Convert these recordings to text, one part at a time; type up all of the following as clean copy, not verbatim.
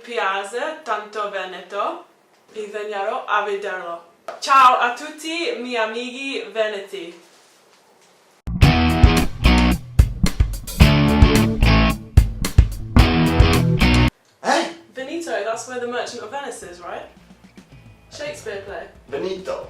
piace tanto Veneto e venirò a vederlo. Ciao a tutti i miei amici veneti. Veneto, that's where the Merchant of Venice is, right? Shakespeare play. Benito.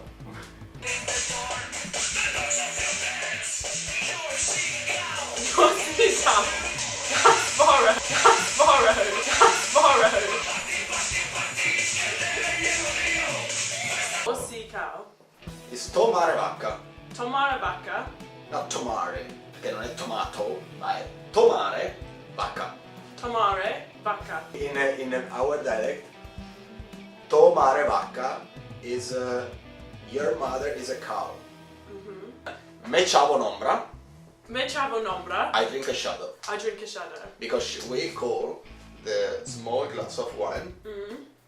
Ossicao. Is tomare vacca. Tomare vacca. No, tomare, perché non è tomato, ma è tomare vacca. Tomare vacca. In our dialect, tomare vacca is your mother is a cow. Me chavo nombra. Me chavo nombra. I drink a shadow. I drink a shadow. Because we call the small glass of wine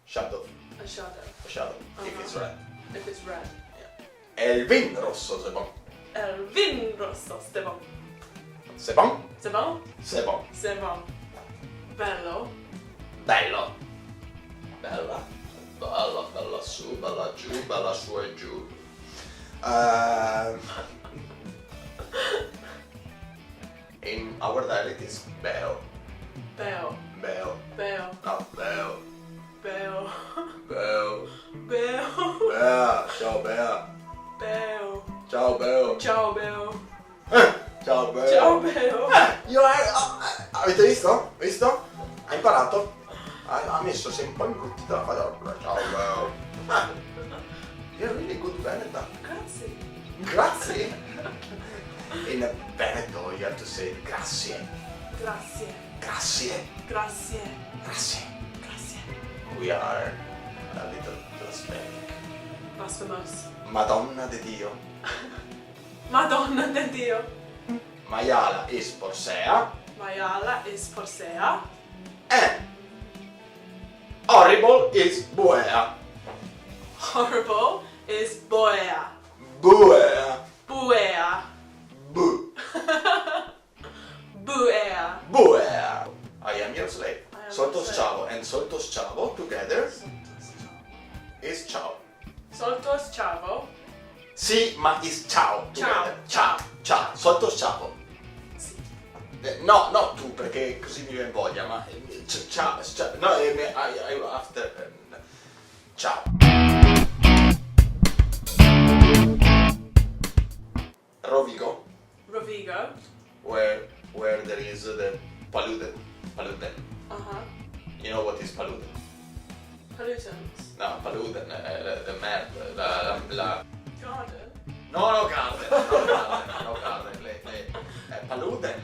shadow. A shadow. A shadow, if it's red. If it's red. El vin rosso, c'est bon. El vin rosso, c'est bon. C'est bon? C'est bon? C'est bon. C'est bon. Bello. Bello. Bella. Bella, bella su, bella giù, bella su e giù. In our dialect is beo. Beo. Beo. Beo. No, beo. Beo. Beo. Beo. Bea. Ciao Bea. Beo. Ciao Beo. Ciao Beo. Ciao Beo. Ciao Beo. Avete visto? Visto? Ha imparato? Ha messo, sei un po' imbottita la parola. Ciao Beo. You're really good Veneta. Grazie. Grazie. In Veneto you have to say grazie. Grazie. Grazie. Grazie. Grazie. Grazie. We are a little blasphemic. Blasphemous. Madonna de Dio. Madonna de Dio. Maiala is Porsea. Maiala is Porsea. And horrible is Buea. Horrible is Boea. Buea. Buea. Bu. Buea. Buea. I am your slave. I am Soltos your slave. ciao and soltos ciao together is ciao. Soltos chavo. Sì, ma is ciao. Ciao. Together. Ciao. Ciao. Soltos ciao. Sì. No, no tu perché così mi viene voglia, ma ciao. No, I after. Ciao. Rovigo, Rovigo. where there is the Paluden. Uh-huh. You know what is Paluden? Pollutants. No, Paluden, the merda, la... Garden. No, Garden, no Garden, Paluden.